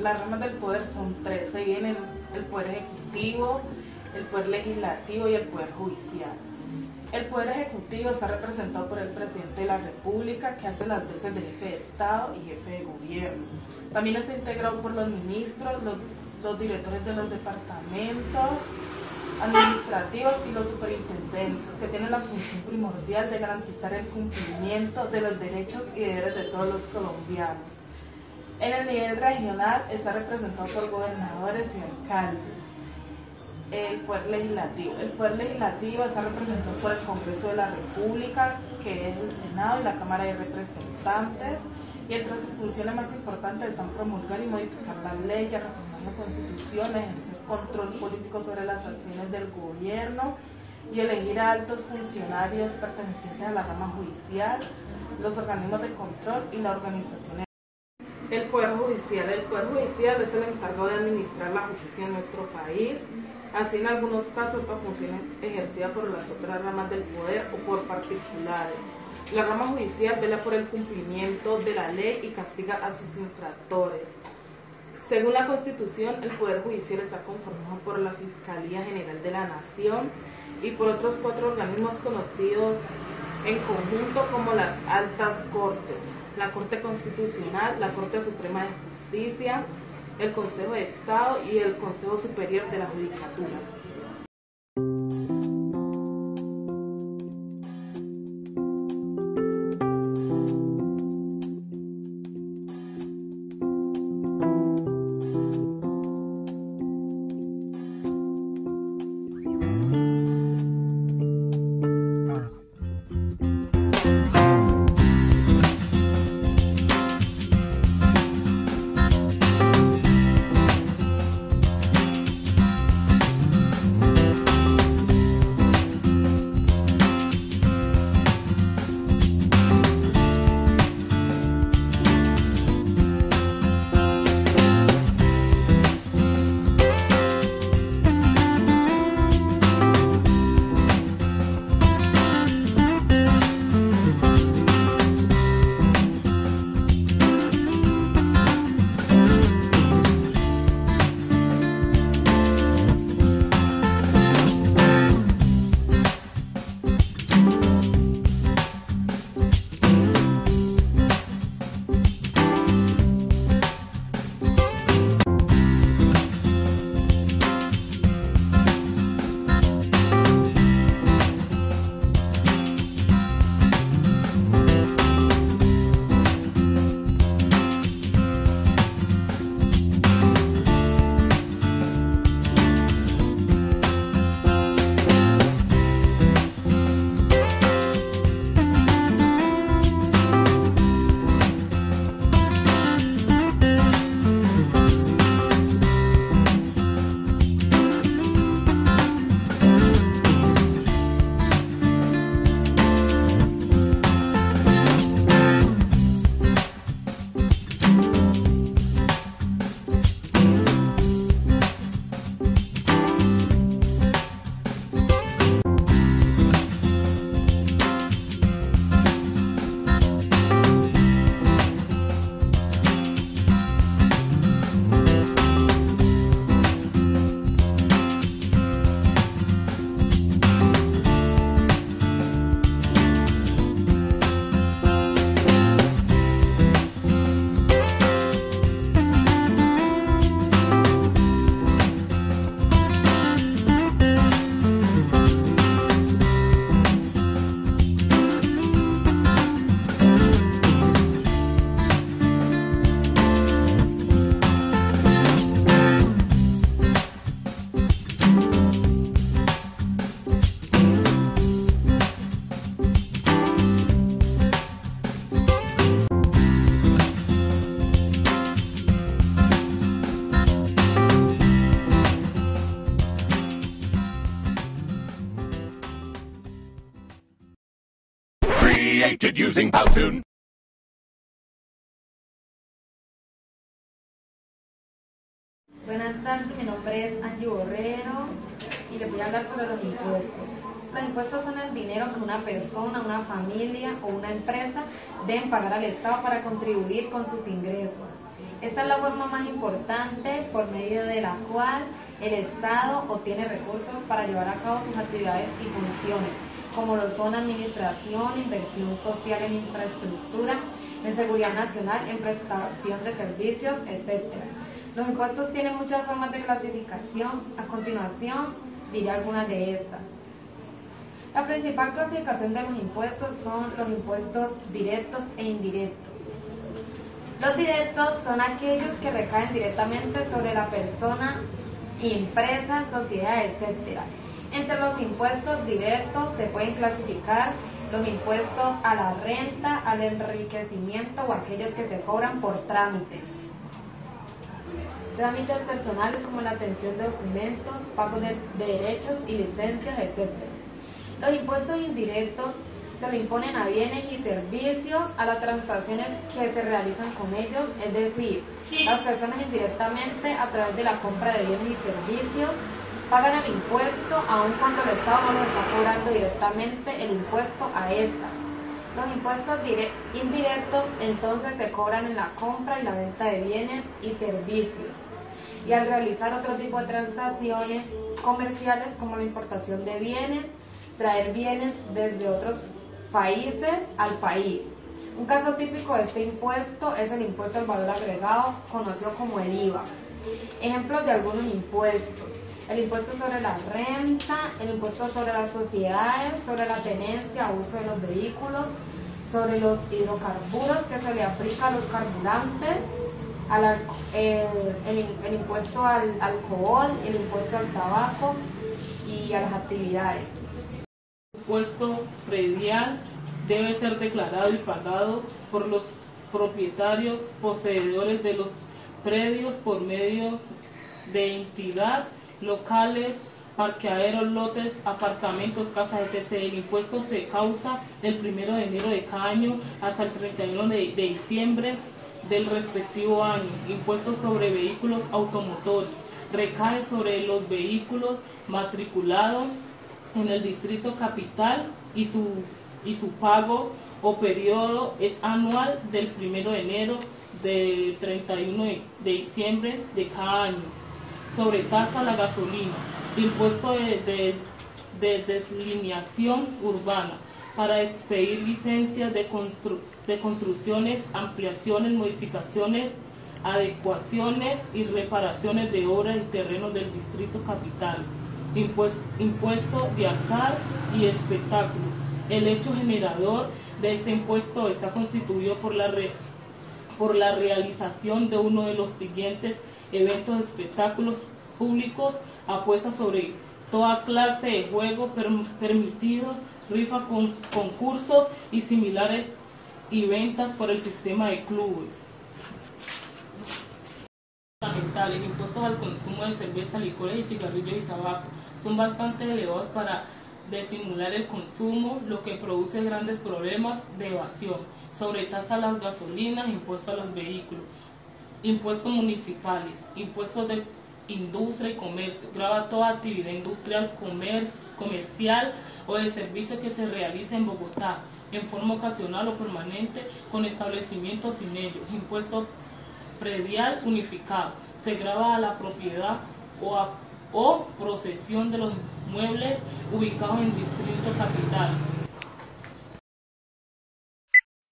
las ramas del poder son tres. Se viene el poder ejecutivo, el poder legislativo y el poder judicial. El poder ejecutivo está representado por el presidente de la República, que hace las veces de jefe de Estado y jefe de gobierno. También está integrado por los ministros, los directores de los departamentos administrativos y los superintendentes, que tienen la función primordial de garantizar el cumplimiento de los derechos y deberes de todos los colombianos. En el nivel regional está representado por gobernadores y alcaldes. El poder legislativo está representado por el Congreso de la República, que es el Senado y la Cámara de Representantes, y entre sus funciones más importantes están promulgar y modificar las leyes, reformar la Constitución, ejercer control político sobre las acciones del gobierno y elegir a altos funcionarios pertenecientes a la rama judicial, los organismos de control y la organización. El Poder Judicial es el encargado de administrar la justicia en nuestro país. Así, en algunos casos, esta función es ejercida por las otras ramas del poder o por particulares. La rama judicial vela por el cumplimiento de la ley y castiga a sus infractores. Según la Constitución, el Poder Judicial está conformado por la Fiscalía General de la Nación y por otros 4 organismos conocidos en conjunto como las Altas Cortes: la Corte Constitucional, la Corte Suprema de Justicia, el Consejo de Estado y el Consejo Superior de la Judicatura. Created using Powtoon. Buenas tardes, mi nombre es Angie Borrero y les voy a hablar sobre los impuestos. Los impuestos son el dinero que una persona, una familia o una empresa deben pagar al Estado para contribuir con sus ingresos. Esta es la forma más importante por medio de la cual el Estado obtiene recursos para llevar a cabo sus actividades y funciones, como lo son administración, inversión social en infraestructura, en seguridad nacional, en prestación de servicios, etc. Los impuestos tienen muchas formas de clasificación. A continuación, diré algunas de estas. La principal clasificación de los impuestos son los impuestos directos e indirectos. Los directos son aquellos que recaen directamente sobre la persona, empresas, sociedades, etc. Entre los impuestos directos se pueden clasificar los impuestos a la renta, al enriquecimiento o aquellos que se cobran por trámites. Trámites personales como la atención de documentos, pago de derechos y licencias, etc. Los impuestos indirectos se le imponen a bienes y servicios, a las transacciones que se realizan con ellos, es decir, las personas indirectamente a través de la compra de bienes y servicios pagan el impuesto aun cuando el Estado no les está cobrando directamente el impuesto a estas. Los impuestos indirectos entonces se cobran en la compra y la venta de bienes y servicios y al realizar otro tipo de transacciones comerciales como la importación de bienes, traer bienes desde otros países al país. Un caso típico de este impuesto es el impuesto al valor agregado, conocido como el IVA. Ejemplos de algunos impuestos: el impuesto sobre la renta, el impuesto sobre las sociedades, sobre la tenencia o uso de los vehículos, sobre los hidrocarburos que se le aplica a los carburantes, el impuesto al alcohol, el impuesto al tabaco y a las actividades. El impuesto predial debe ser declarado y pagado por los propietarios poseedores de los predios por medio de entidad, locales, parqueaderos, lotes, apartamentos, casas, etc. El impuesto se causa del 1 de enero de cada año hasta el 31 de diciembre del respectivo año. Impuesto sobre vehículos automotores recae sobre los vehículos matriculados en el distrito capital y su pago o periodo es anual del 1 de enero del 31 de diciembre de cada año. Sobretasa a la gasolina, impuesto de deslineación urbana para expedir licencias de construcciones, ampliaciones, modificaciones, adecuaciones y reparaciones de obras y terrenos del distrito capital. Impuesto de azar y espectáculos. El hecho generador de este impuesto está constituido por la realización de uno de los siguientes eventos de espectáculos públicos, apuestas sobre toda clase de juegos permitidos, rifas, concursos y similares y ventas por el sistema de clubes. Fundamentales: impuestos al consumo de cerveza, licores y cigarrillos y tabaco son bastante elevados para disimular el consumo, lo que produce grandes problemas de evasión. Sobretasa a las gasolinas, impuesto a los vehículos. Impuestos municipales, impuestos de industria y comercio, grava toda actividad industrial, comercial o de servicio que se realice en Bogotá, en forma ocasional o permanente, con establecimientos sin ellos. Impuesto predial unificado, se grava a la propiedad o posesión de los muebles ubicados en distrito capital.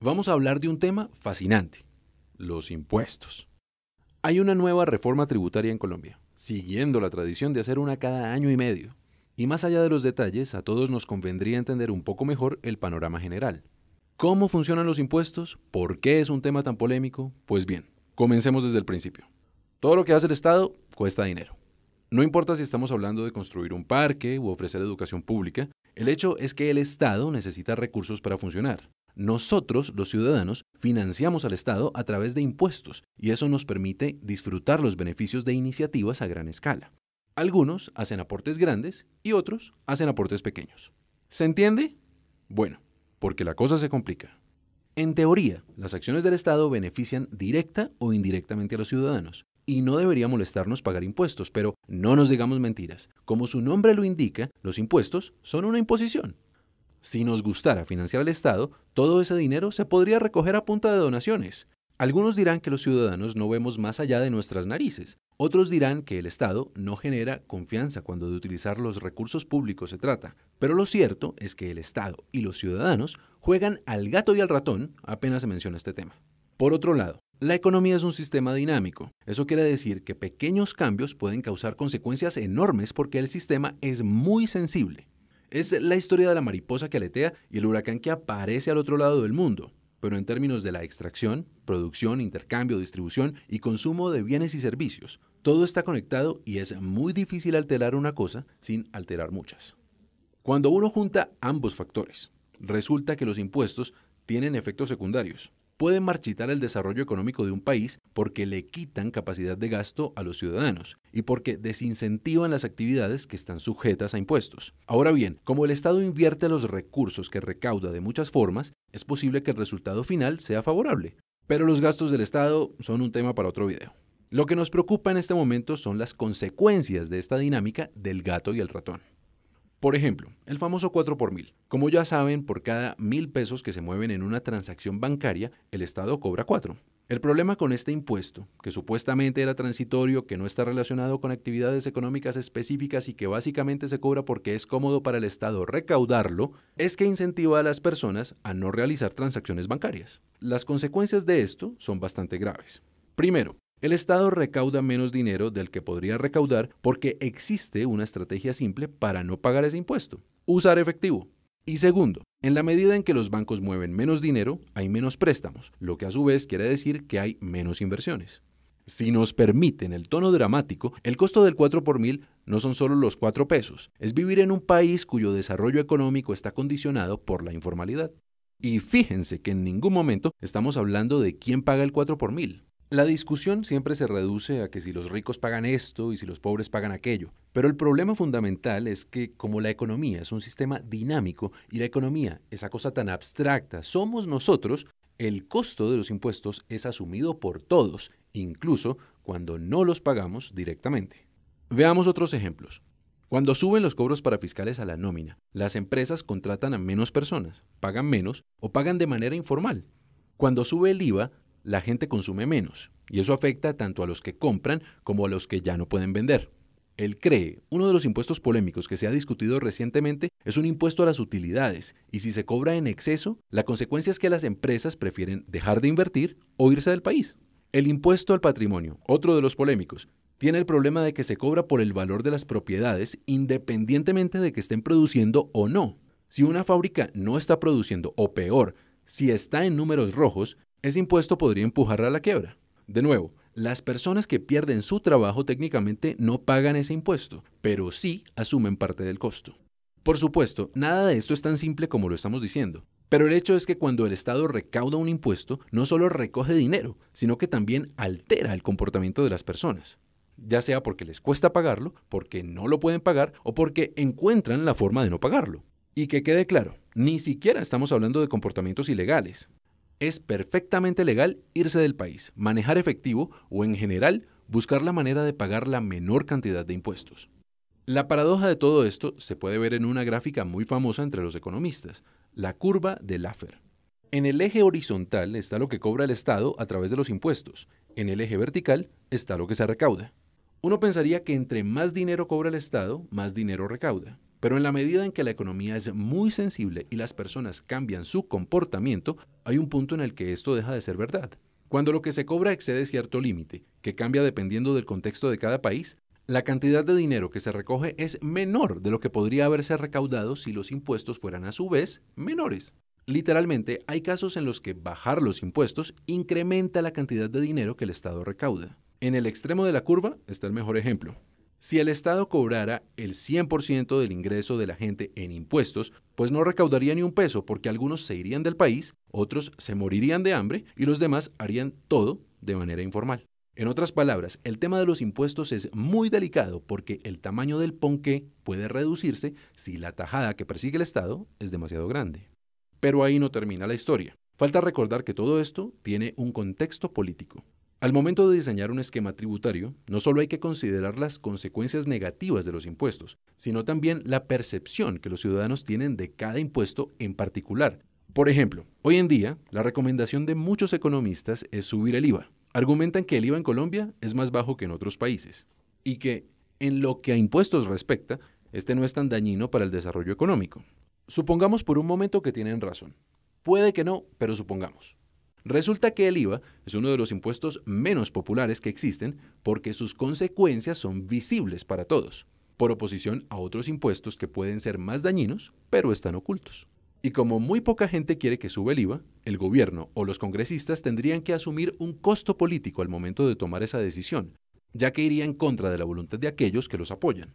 Vamos a hablar de un tema fascinante: los impuestos. Hay una nueva reforma tributaria en Colombia, siguiendo la tradición de hacer una cada año y medio. Y más allá de los detalles, a todos nos convendría entender un poco mejor el panorama general. ¿Cómo funcionan los impuestos? ¿Por qué es un tema tan polémico? Pues bien, comencemos desde el principio. Todo lo que hace el Estado cuesta dinero. No importa si estamos hablando de construir un parque u ofrecer educación pública, el hecho es que el Estado necesita recursos para funcionar. Nosotros, los ciudadanos, financiamos al Estado a través de impuestos y eso nos permite disfrutar los beneficios de iniciativas a gran escala. Algunos hacen aportes grandes y otros hacen aportes pequeños. ¿Se entiende? Bueno, porque la cosa se complica. En teoría, las acciones del Estado benefician directa o indirectamente a los ciudadanos y no debería molestarnos pagar impuestos, pero no nos digamos mentiras. Como su nombre lo indica, los impuestos son una imposición. Si nos gustara financiar al Estado, todo ese dinero se podría recoger a punta de donaciones. Algunos dirán que los ciudadanos no vemos más allá de nuestras narices. Otros dirán que el Estado no genera confianza cuando de utilizar los recursos públicos se trata. Pero lo cierto es que el Estado y los ciudadanos juegan al gato y al ratón apenas se menciona este tema. Por otro lado, la economía es un sistema dinámico. Eso quiere decir que pequeños cambios pueden causar consecuencias enormes porque el sistema es muy sensible. Es la historia de la mariposa que aletea y el huracán que aparece al otro lado del mundo. Pero en términos de la extracción, producción, intercambio, distribución y consumo de bienes y servicios, todo está conectado y es muy difícil alterar una cosa sin alterar muchas. Cuando uno junta ambos factores, resulta que los impuestos tienen efectos secundarios. Pueden marchitar el desarrollo económico de un país porque le quitan capacidad de gasto a los ciudadanos y porque desincentivan las actividades que están sujetas a impuestos. Ahora bien, como el Estado invierte los recursos que recauda de muchas formas, es posible que el resultado final sea favorable. Pero los gastos del Estado son un tema para otro video. Lo que nos preocupa en este momento son las consecuencias de esta dinámica del gato y el ratón. Por ejemplo, el famoso 4 por 1000. Como ya saben, por cada 1000 pesos que se mueven en una transacción bancaria, el Estado cobra 4. El problema con este impuesto, que supuestamente era transitorio, que no está relacionado con actividades económicas específicas y que básicamente se cobra porque es cómodo para el Estado recaudarlo, es que incentiva a las personas a no realizar transacciones bancarias. Las consecuencias de esto son bastante graves. Primero, el Estado recauda menos dinero del que podría recaudar porque existe una estrategia simple para no pagar ese impuesto: usar efectivo. Y segundo, en la medida en que los bancos mueven menos dinero, hay menos préstamos, lo que a su vez quiere decir que hay menos inversiones. Si nos permiten el tono dramático, el costo del 4 por 1000 no son solo los 4 pesos, es vivir en un país cuyo desarrollo económico está condicionado por la informalidad. Y fíjense que en ningún momento estamos hablando de quién paga el 4 por 1000. La discusión siempre se reduce a que si los ricos pagan esto y si los pobres pagan aquello, pero el problema fundamental es que como la economía es un sistema dinámico y la economía, esa cosa tan abstracta, somos nosotros, el costo de los impuestos es asumido por todos, incluso cuando no los pagamos directamente. Veamos otros ejemplos. Cuando suben los cobros para fiscales a la nómina, las empresas contratan a menos personas, pagan menos o pagan de manera informal. Cuando sube el IVA, la gente consume menos, y eso afecta tanto a los que compran como a los que ya no pueden vender. El CREE, uno de los impuestos polémicos que se ha discutido recientemente, es un impuesto a las utilidades, y si se cobra en exceso, la consecuencia es que las empresas prefieren dejar de invertir o irse del país. El impuesto al patrimonio, otro de los polémicos, tiene el problema de que se cobra por el valor de las propiedades independientemente de que estén produciendo o no. Si una fábrica no está produciendo, o peor, si está en números rojos, ese impuesto podría empujarla a la quiebra. De nuevo, las personas que pierden su trabajo técnicamente no pagan ese impuesto, pero sí asumen parte del costo. Por supuesto, nada de esto es tan simple como lo estamos diciendo, pero el hecho es que cuando el Estado recauda un impuesto, no solo recoge dinero, sino que también altera el comportamiento de las personas, ya sea porque les cuesta pagarlo, porque no lo pueden pagar o porque encuentran la forma de no pagarlo. Y que quede claro, ni siquiera estamos hablando de comportamientos ilegales. Es perfectamente legal irse del país, manejar efectivo o en general buscar la manera de pagar la menor cantidad de impuestos. La paradoja de todo esto se puede ver en una gráfica muy famosa entre los economistas, la curva de Laffer. En el eje horizontal está lo que cobra el Estado a través de los impuestos, en el eje vertical está lo que se recauda. Uno pensaría que entre más dinero cobra el Estado, más dinero recauda. Pero en la medida en que la economía es muy sensible y las personas cambian su comportamiento, hay un punto en el que esto deja de ser verdad. Cuando lo que se cobra excede cierto límite, que cambia dependiendo del contexto de cada país, la cantidad de dinero que se recoge es menor de lo que podría haberse recaudado si los impuestos fueran a su vez menores. Literalmente, hay casos en los que bajar los impuestos incrementa la cantidad de dinero que el Estado recauda. En el extremo de la curva está el mejor ejemplo. Si el Estado cobrara el 100% del ingreso de la gente en impuestos, pues no recaudaría ni un peso porque algunos se irían del país, otros se morirían de hambre y los demás harían todo de manera informal. En otras palabras, el tema de los impuestos es muy delicado porque el tamaño del ponqué puede reducirse si la tajada que persigue el Estado es demasiado grande. Pero ahí no termina la historia. Falta recordar que todo esto tiene un contexto político. Al momento de diseñar un esquema tributario, no solo hay que considerar las consecuencias negativas de los impuestos, sino también la percepción que los ciudadanos tienen de cada impuesto en particular, Por ejemplo, hoy en día, la recomendación de muchos economistas es subir el IVA. Argumentan que el IVA en Colombia es más bajo que en otros países y que, en lo que a impuestos respecta, este no es tan dañino para el desarrollo económico. Supongamos por un momento que tienen razón. Puede que no, pero supongamos. Resulta que el IVA es uno de los impuestos menos populares que existen porque sus consecuencias son visibles para todos, por oposición a otros impuestos que pueden ser más dañinos, pero están ocultos. Y como muy poca gente quiere que suba el IVA, el gobierno o los congresistas tendrían que asumir un costo político al momento de tomar esa decisión, ya que iría en contra de la voluntad de aquellos que los apoyan.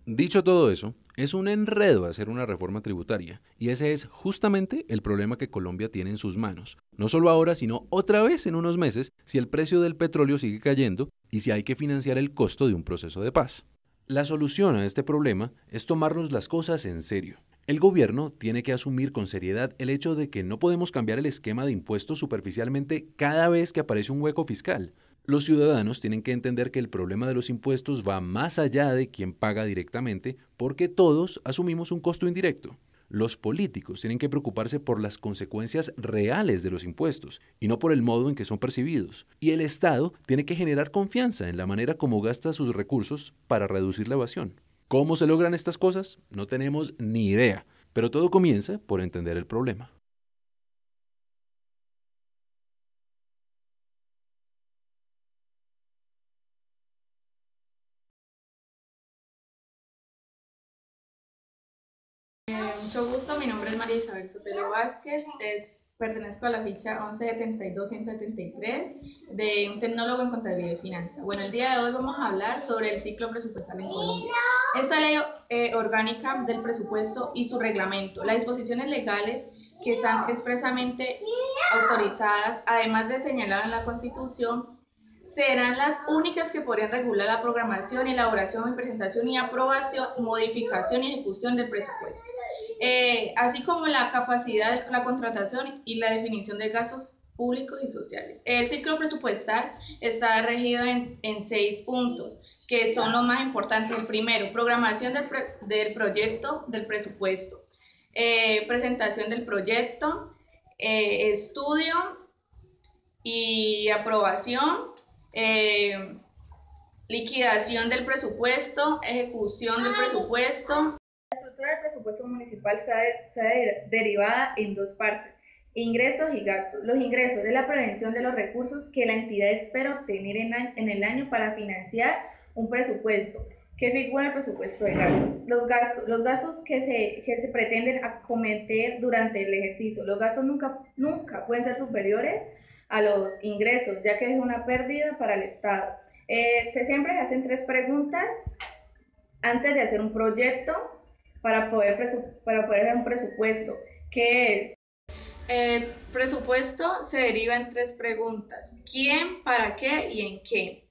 Dicho todo eso, es un enredo hacer una reforma tributaria, y ese es justamente el problema que Colombia tiene en sus manos, no solo ahora, sino otra vez en unos meses, si el precio del petróleo sigue cayendo y si hay que financiar el costo de un proceso de paz. La solución a este problema es tomarnos las cosas en serio. El gobierno tiene que asumir con seriedad el hecho de que no podemos cambiar el esquema de impuestos superficialmente cada vez que aparece un hueco fiscal. Los ciudadanos tienen que entender que el problema de los impuestos va más allá de quien paga directamente, porque todos asumimos un costo indirecto. Los políticos tienen que preocuparse por las consecuencias reales de los impuestos y no por el modo en que son percibidos. Y el Estado tiene que generar confianza en la manera como gasta sus recursos para reducir la evasión. ¿Cómo se logran estas cosas? No tenemos ni idea, pero todo comienza por entender el problema. Mucho gusto, mi nombre es María Isabel Sotelo Vázquez, pertenezco a la ficha 1172-173 de un tecnólogo en contabilidad y finanzas. Bueno, el día de hoy vamos a hablar sobre el ciclo presupuestal en Colombia. Esa ley orgánica del presupuesto y su reglamento, las disposiciones legales que están expresamente autorizadas, además de señaladas en la Constitución, serán las únicas que podrían regular la programación, elaboración, presentación y aprobación, modificación y ejecución del presupuesto, así como la capacidad de la contratación y la definición de gastos públicos y sociales. El ciclo presupuestal está regido en 6 puntos, que son los más importantes. El primero, programación del proyecto del presupuesto, presentación del proyecto, estudio y aprobación, liquidación del presupuesto, ejecución del presupuesto. La estructura del presupuesto municipal se ha derivada en 2 partes: ingresos y gastos. Los ingresos de la prevención de los recursos que la entidad espera obtener en el año para financiar un presupuesto, que figura el presupuesto de gastos. Los gastos que se pretenden acometer durante el ejercicio. Los gastos nunca pueden ser superiores a los ingresos, ya que es una pérdida para el Estado. Siempre se hacen 3 preguntas antes de hacer un proyecto para poder hacer un presupuesto. ¿Qué es? El presupuesto se deriva en 3 preguntas: ¿quién, para qué y en qué?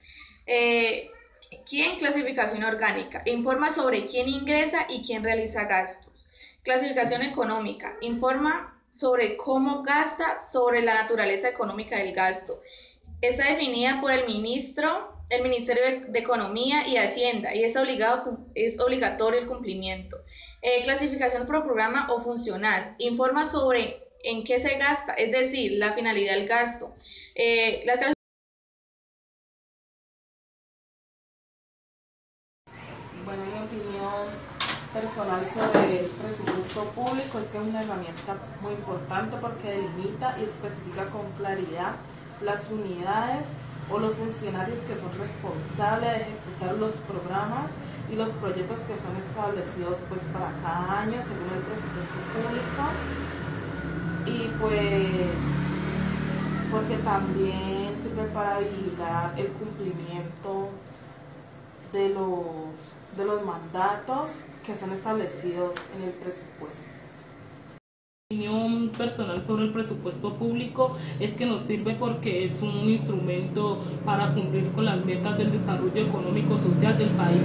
¿Quién? Clasificación orgánica, informa sobre quién ingresa y quién realiza gastos. Clasificación económica, informa sobre cómo gasta, sobre la naturaleza económica del gasto. Está definida por el Ministerio de Economía y Hacienda, y es obligatorio el cumplimiento. Clasificación por programa o funcional, informa sobre en qué se gasta, es decir, la finalidad del gasto. Bueno, mi opinión personal sobre el presupuesto público es que es una herramienta muy importante porque delimita y especifica con claridad las unidades o los funcionarios que son responsables de ejecutar los programas y los proyectos que son establecidos pues para cada año según el presupuesto público, y pues porque también sirve para vigilar el cumplimiento de los mandatos que son establecidos en el presupuesto. Mi opinión personal sobre el presupuesto público es que nos sirve porque es un instrumento para cumplir con las metas del desarrollo económico social del país.